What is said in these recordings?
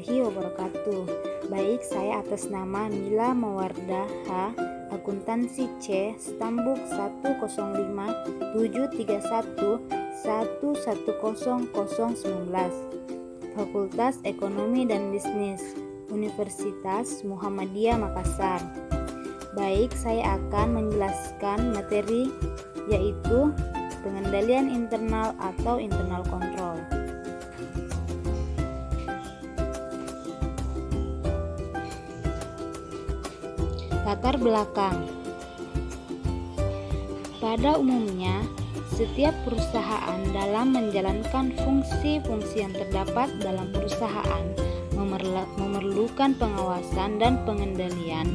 warahmatullahi wabarakatuh. Baik, saya atas nama Mila Mawardah H, akuntansi C, stambuk 10573111019, Fakultas Ekonomi dan Bisnis, Universitas Muhammadiyah Makassar. Baik, saya akan menjelaskan materi yaitu pengendalian internal atau internal control. Latar belakang. Pada umumnya, setiap perusahaan dalam menjalankan fungsi-fungsi yang terdapat dalam perusahaan memerlukan pengawasan dan pengendalian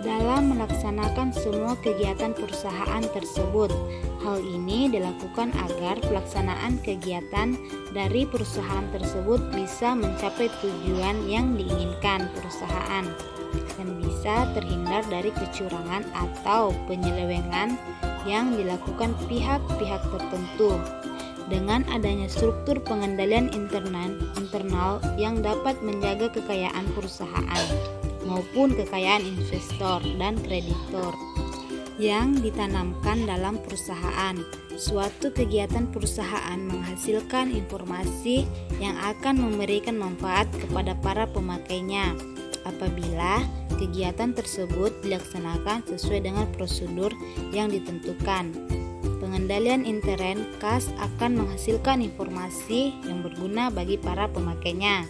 dalam melaksanakan semua kegiatan perusahaan tersebut. Hal ini dilakukan agar pelaksanaan kegiatan dari perusahaan tersebut bisa mencapai tujuan yang diinginkan perusahaan dan bisa terhindar dari kecurangan atau penyelewengan yang dilakukan pihak-pihak tertentu. Dengan adanya struktur pengendalian internal yang dapat menjaga kekayaan perusahaan maupun kekayaan investor dan kreditor yang ditanamkan dalam perusahaan. Suatu kegiatan perusahaan menghasilkan informasi yang akan memberikan manfaat kepada para pemakainya apabila kegiatan tersebut dilaksanakan sesuai dengan prosedur yang ditentukan. Pengendalian intern kas akan menghasilkan informasi yang berguna bagi para pemakainya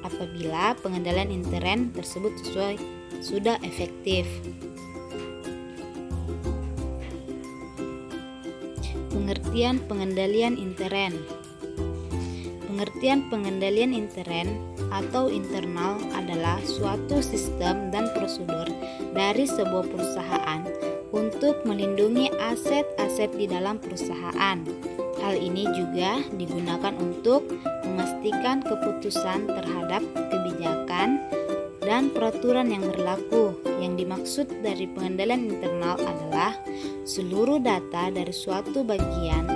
apabila pengendalian intern tersebut sudah efektif. Pengertian pengendalian intern. Pengertian pengendalian intern atau internal adalah suatu sistem dan prosedur dari sebuah perusahaan untuk melindungi aset-aset di dalam perusahaan. Hal ini juga digunakan untuk memastikan keputusan terhadap kebijakan dan peraturan yang berlaku. Yang dimaksud dari pengendalian internal adalah seluruh data dari suatu bagian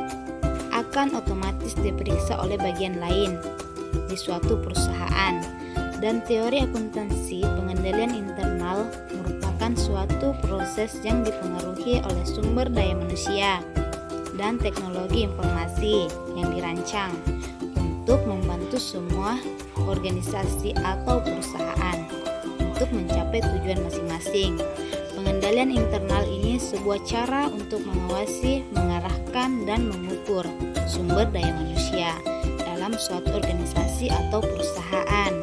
akan otomatis diperiksa oleh bagian lain di suatu perusahaan. Dan teori akuntansi, pengendalian internal merupakan suatu proses yang dipengaruhi oleh sumber daya manusia dan teknologi informasi yang dirancang untuk membantu semua organisasi atau perusahaan untuk mencapai tujuan masing-masing. Pengendalian internal ini sebuah cara untuk mengawasi, mengarahkan, dan mengukur sumber daya manusia dalam suatu organisasi atau perusahaan.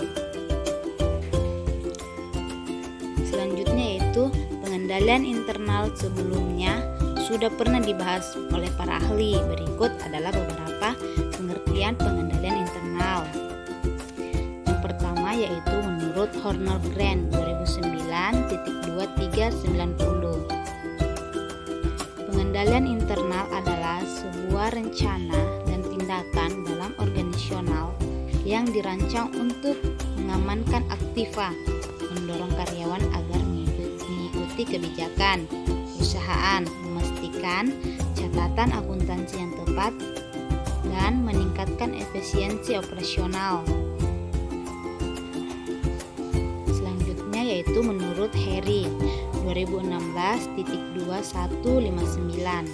Selanjutnya yaitu pengendalian internal sebelumnya sudah pernah dibahas oleh para ahli. Berikut adalah beberapa pengertian pengendalian internal. Yang pertama yaitu menurut Horner Grant 2009.2390. Pengendalian internal adalah sebuah rencana dan tindakan dalam organisasional yang dirancang untuk mengamankan aktiva, mendorong karyawan agar mengikuti kebijakan perusahaan, memastikan catatan akuntansi yang tepat, dan meningkatkan efisiensi operasional. Selanjutnya yaitu menurut Harry 2016.2159.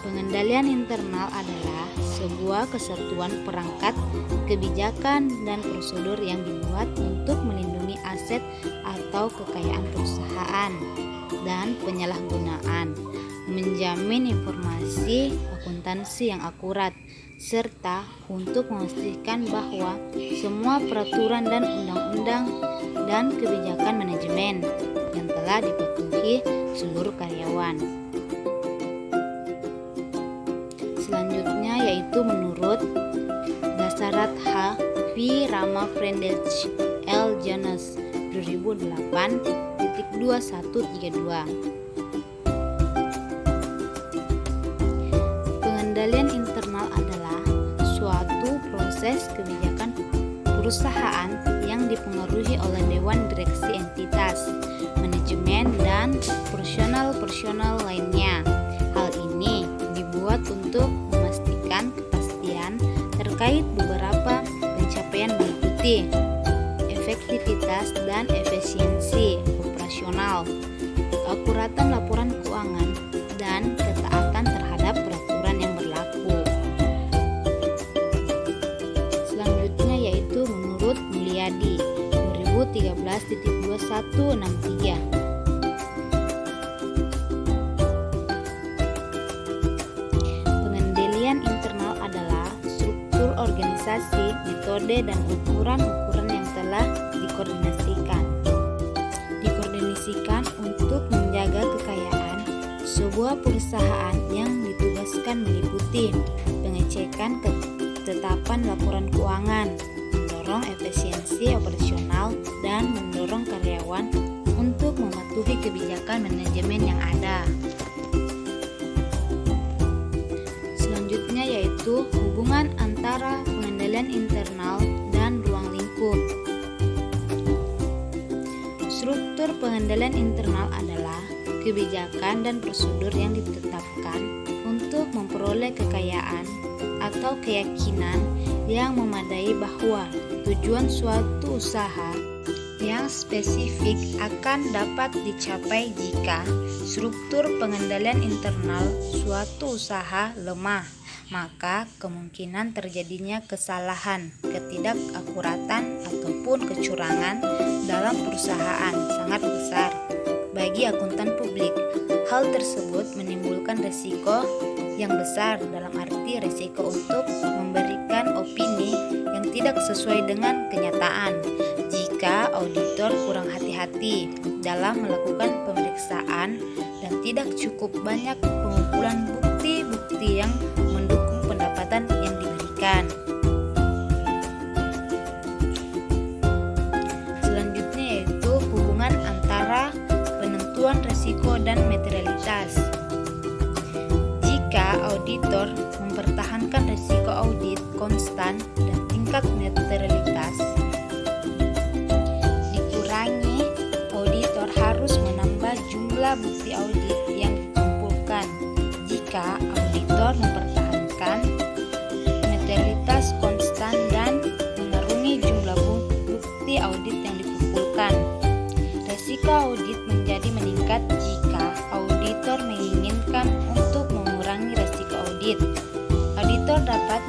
Pengendalian internal adalah sebuah kesatuan perangkat kebijakan dan prosedur yang dibuat untuk melindungi aset atau kekayaan perusahaan dan penyalahgunaan, menjamin informasi akuntansi yang akurat, serta untuk memastikan bahwa semua peraturan dan undang-undang dan kebijakan manajemen yang telah dipatuhi seluruh karyawan. Selanjutnya yaitu menurut Dasarat H. V. Rama Friendlich L. Jonas 2008.2132. Pengendalian internal adalah suatu proses kebijakan perusahaan yang dipengaruhi oleh dewan direksi entitas, manajemen, dan personal lainnya. Hal ini dibuat untuk memastikan kepastian terkait beberapa pencapaian meliputi efektivitas dan efisiensi operasional, keakuratan laporan keuangan, dan ketaatan terhadap peraturan yang berlaku. Selanjutnya yaitu menurut Mulyadi 2013.2163. Pengendalian internal adalah struktur organisasi, metode, dan ukuran-ukuran yang telah dikoordinasikan untuk menjaga kekayaan sebuah perusahaan yang ditugaskan meliputi pengecekan ketetapan laporan keuangan, mendorong efisiensi operasional, dan mendorong karyawan untuk mematuhi kebijakan manajemen yang ada. Selanjutnya yaitu hubungan antara pengendalian internal dan ruang lingkup. Struktur pengendalian internal adalah kebijakan dan prosedur yang ditetapkan untuk memperoleh kekayaan atau keyakinan yang memadai bahwa tujuan suatu usaha yang spesifik akan dapat dicapai jika struktur pengendalian internal suatu usaha lemah, maka kemungkinan terjadinya kesalahan, ketidakakuratan, ataupun kecurangan dalam perusahaan sangat besar bagi akuntan publik. Hal tersebut menimbulkan risiko yang besar, dalam arti risiko untuk memberikan opini yang tidak sesuai dengan kenyataan jika auditor kurang hati-hati dalam melakukan pemeriksaan dan tidak cukup banyak pengumpulan bukti-bukti yang mendukung pendapatan yang diberikan. Selanjutnya yaitu hubungan antara penentuan risiko dan materialitas. Jika auditor mempertahankan risiko audit konstan dan tingkat materialitas dikurangi, auditor harus menambah jumlah bukti audit yang dikumpulkan. Jika auditor mempertahankan materialitas konstan dan mengarungi jumlah bukti audit yang dikumpulkan, risiko audit menjadi meningkat. Jika auditor menginginkan untuk mengurangi risiko audit, auditor dapat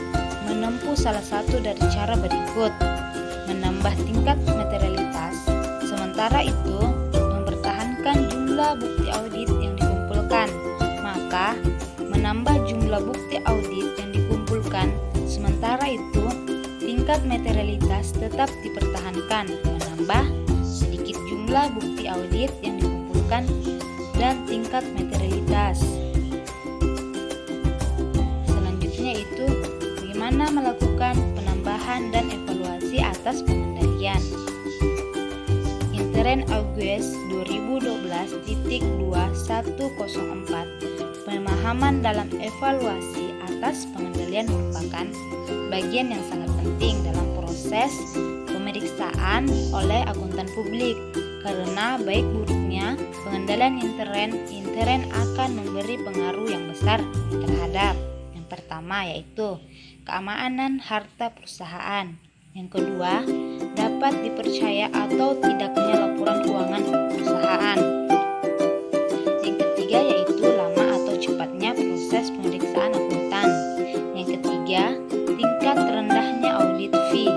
menempuh salah satu dari cara berikut: menambah tingkat materialitas, sementara itu mempertahankan jumlah bukti audit yang dikumpulkan. Maka menambah jumlah bukti audit yang dikumpulkan, sementara itu tingkat materialitas tetap dipertahankan. Menambah sedikit jumlah bukti audit yang dikumpulkan dan tingkat materialitas. Selanjutnya itu bagaimana melakukan penambahan dan evaluasi atas pengendalian. Intern Augues 2012.2104. Pemahaman dalam evaluasi atas pengendalian merupakan bagian yang sangat penting dalam proses pemeriksaan oleh akuntan publik, karena baik buruknya pengendalian intern akan memberi pengaruh yang besar terhadap yang pertama yaitu keamanan harta perusahaan, yang kedua dapat dipercaya atau tidaknya laporan keuangan perusahaan, yang ketiga yaitu lama atau cepatnya proses pemeriksaan akuntan, yang ketiga tingkat rendahnya audit fee.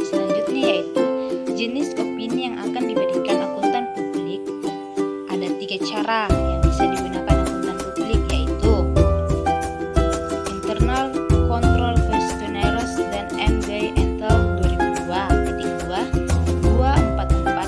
Selanjutnya yaitu jenis opini yang akan diberikan akuntan publik. Ada 3 cara yang bisa digunakan akuntan publik, yaitu internal control questionnaires dan MBA Intel 2002 ketik 2 244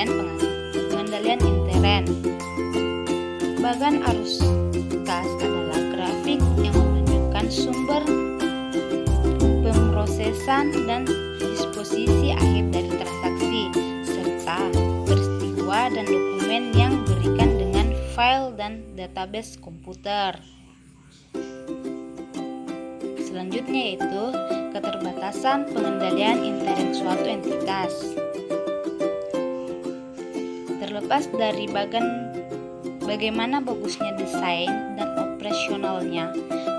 pengendalian intern. Bagan arus kas adalah grafik yang menunjukkan sumber, pemrosesan, dan disposisi akhir dari transaksi, serta peristiwa dan dokumen yang berikan dengan file dan database komputer. Selanjutnya yaitu keterbatasan pengendalian intern suatu entitas. Terlepas dari bagaimana bagusnya desain dan operasionalnya,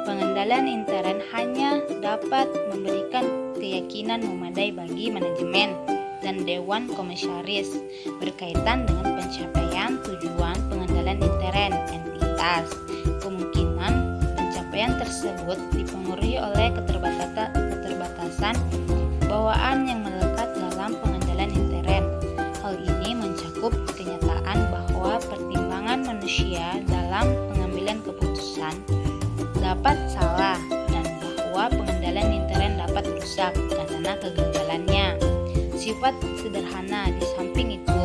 pengendalian intern hanya dapat memberikan keyakinan memadai bagi manajemen dan dewan komisaris berkaitan dengan pencapaian tujuan pengendalian intern entitas. Kemungkinan pencapaian tersebut dipengaruhi oleh keterbatasan bawaan yang melekat dalam pengendalian intern. Hal ini mencakup kenyataan bahwa pertimbangan manusia dalam pengambilan keputusan dapat salah dan bahwa pengendalian intern dapat rusak karena kegagalannya. Sifat sederhana di samping itu,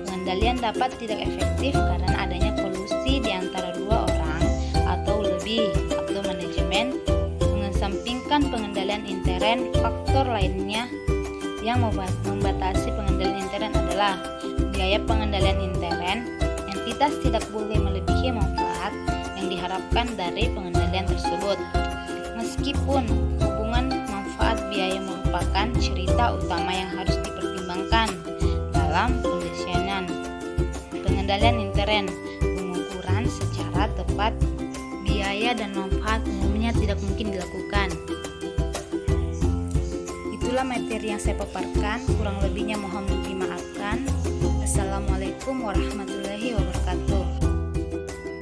pengendalian dapat tidak efektif karena adanya kolusi di antara dua orang atau lebih, atau manajemen mengesampingkan pengendalian intern. Faktor lainnya yang membatasi pengendalian intern adalah biaya pengendalian intern. Entitas tidak boleh melebihi manfaat yang diharapkan dari pengendalian tersebut. Meskipun hubungan manfaat biaya merupakan cerita utama yang harus dipertimbangkan dalam pendesainan pengendalian intern, pengukuran secara tepat biaya dan manfaat umumnya tidak mungkin dilakukan. Itulah materi yang saya paparkan, kurang lebihnya mohon dimaafkan. Assalamualaikum warahmatullahi wabarakatuh.